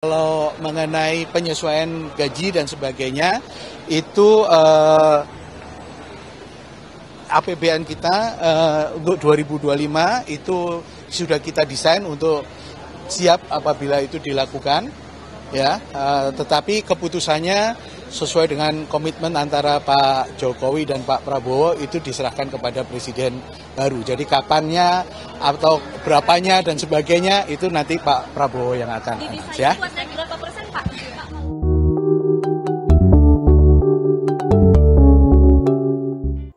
Kalau mengenai penyesuaian gaji dan sebagainya, itu APBN kita untuk 2025 itu sudah kita desain untuk siap apabila itu dilakukan, ya. Tetapi keputusannya sesuai dengan komitmen antara Pak Jokowi dan Pak Prabowo itu diserahkan kepada Presiden baru. Jadi kapannya atau berapanya dan sebagainya itu nanti Pak Prabowo yang akan ya. Berapa persen, Pak?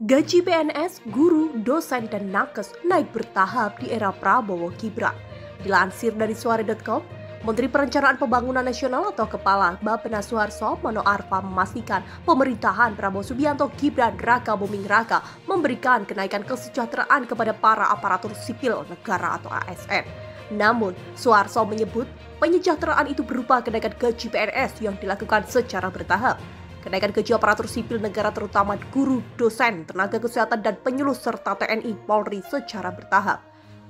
Gaji PNS, guru, dosen, dan nakes naik bertahap di era Prabowo Gibran. Dilansir dari Suara.com, Menteri Perencanaan Pembangunan Nasional atau Kepala Bappenas Suharso Mono Arfa memastikan pemerintahan Prabowo Subianto Gibran Raka Buming Raka memberikan kenaikan kesejahteraan kepada para aparatur sipil negara atau ASN. Namun, Suharso menyebut penyejahteraan itu berupa kenaikan gaji PNS yang dilakukan secara bertahap. Kenaikan gaji aparatur sipil negara terutama guru, dosen, tenaga kesehatan, dan penyuluh serta TNI Polri secara bertahap.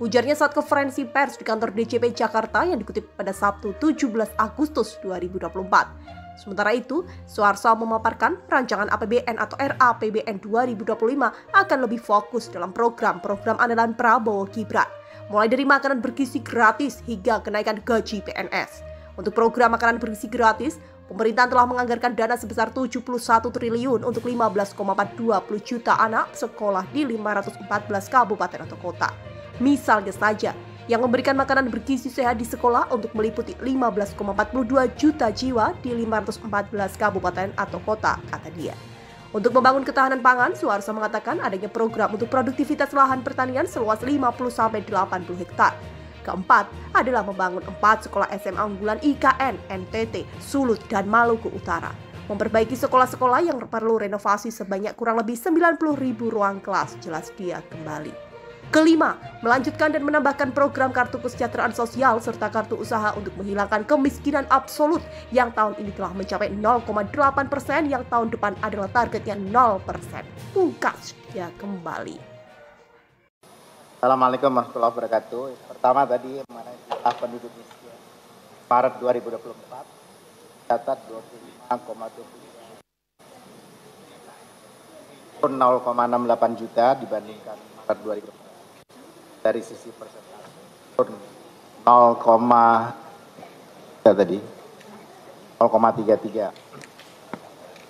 Ujarnya saat konferensi pers di kantor DJP Jakarta yang dikutip pada Sabtu 17 Agustus 2024. Sementara itu, Suharso memaparkan rancangan APBN atau RAPBN 2025 akan lebih fokus dalam program-program andalan Prabowo Gibran, mulai dari makanan bergizi gratis hingga kenaikan gaji PNS. Untuk program makanan bergizi gratis, pemerintahan telah menganggarkan dana sebesar 71 triliun untuk 15,420 juta anak sekolah di 514 kabupaten atau kota. Misalnya saja, yang memberikan makanan bergizi sehat di sekolah untuk meliputi 15,42 juta jiwa di 514 kabupaten atau kota, kata dia. Untuk membangun ketahanan pangan, Suharso mengatakan adanya program untuk produktivitas lahan pertanian seluas 50-80 hektar. Keempat adalah membangun 4 sekolah SMA unggulan IKN, NTT, Sulut, dan Maluku Utara. Memperbaiki sekolah-sekolah yang perlu renovasi sebanyak kurang lebih 90.000 ruang kelas, jelas dia kembali. Kelima, melanjutkan dan menambahkan program kartu kesejahteraan sosial serta kartu usaha untuk menghilangkan kemiskinan absolut yang tahun ini telah mencapai 0,8%, yang tahun depan adalah targetnya 0%. Pungkas dia kembali. Assalamualaikum warahmatullahi wabarakatuh. Pertama tadi mengenai jumlah penduduk miskin Maret 2024 catat 25,23 0,68 juta dibandingkan Maret 2024. Dari sisi persentase 0,33.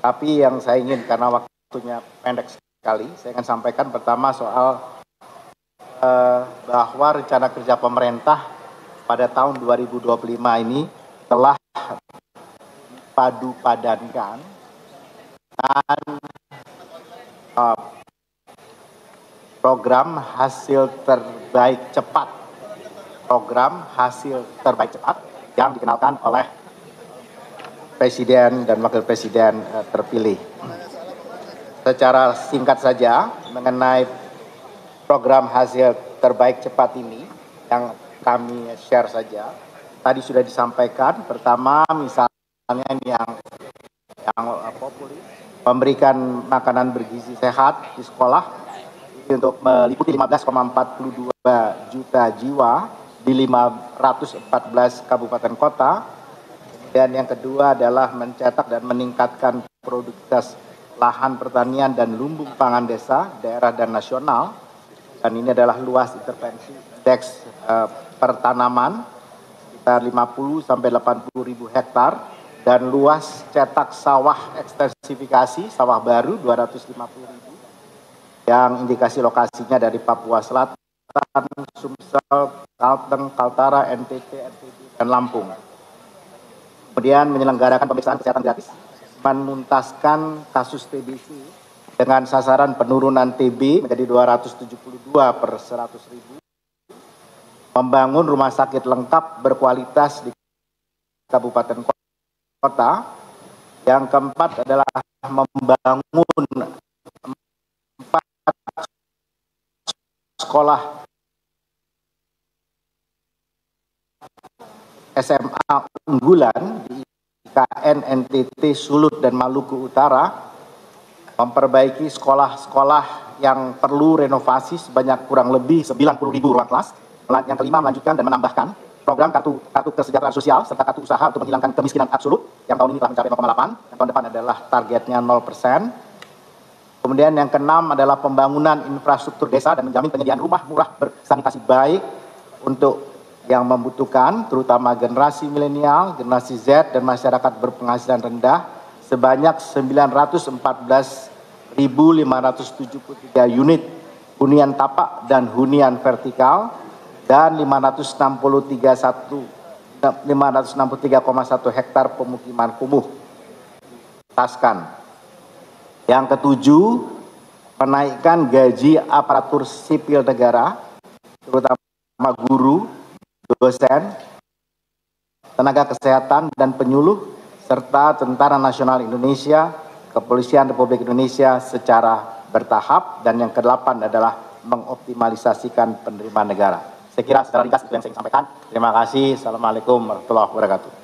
Tapi yang saya ingin, karena waktunya pendek sekali, saya ingin sampaikan pertama soal bahwa rencana kerja pemerintah pada tahun 2025 ini telah padu-padankan dan program hasil terbaik cepat. Program hasil terbaik cepat yang dikenalkan oleh Presiden dan Wakil Presiden terpilih. Secara singkat saja mengenai program hasil terbaik cepat ini yang kami share saja. Tadi sudah disampaikan, pertama misalnya ini yang populis, memberikan makanan bergizi sehat di sekolah untuk meliputi 15,42 juta jiwa di 514 kabupaten kota. Dan yang kedua adalah mencetak dan meningkatkan produktivitas lahan pertanian dan lumbung pangan desa, daerah dan nasional. Dan ini adalah luas intervensi indeks pertanaman sekitar 50 sampai 80 ribu hektar dan luas cetak sawah ekstensifikasi sawah baru 250 ribu yang indikasi lokasinya dari Papua Selatan, Sumsel, Kalteng, Kaltara, NTT, NTB, dan Lampung. Kemudian menyelenggarakan pemeriksaan kesehatan gratis, menuntaskan kasus TBC dengan sasaran penurunan TB menjadi 272 per 100 ribu, membangun rumah sakit lengkap berkualitas di kabupaten kota. Yang keempat adalah membangun 4 sekolah SMA unggulan di IKN, NTT, Sulut, dan Maluku Utara, memperbaiki sekolah-sekolah yang perlu renovasi sebanyak kurang lebih 90.000 ruang kelas. Yang kelima, melanjutkan dan menambahkan program kartu kesejahteraan sosial serta kartu usaha untuk menghilangkan kemiskinan absolut yang tahun ini telah mencapai 0,8 dan tahun depan adalah targetnya 0%. Kemudian yang keenam adalah pembangunan infrastruktur desa dan menjamin penyediaan rumah murah bersanitasi baik untuk yang membutuhkan, terutama generasi milenial, generasi Z, dan masyarakat berpenghasilan rendah sebanyak 914.573 unit hunian tapak dan hunian vertikal dan 563,1 hektar pemukiman kumuh. Taskan. Yang ketujuh, menaikkan gaji aparatur sipil negara, terutama guru, dosen, tenaga kesehatan dan penyuluh, serta Tentara Nasional Indonesia, Kepolisian Republik Indonesia secara bertahap, dan yang kedelapan adalah mengoptimalisasikan penerimaan negara. Saya kira secara ringkas itu yang saya sampaikan. Terima kasih. Assalamualaikum warahmatullahi wabarakatuh.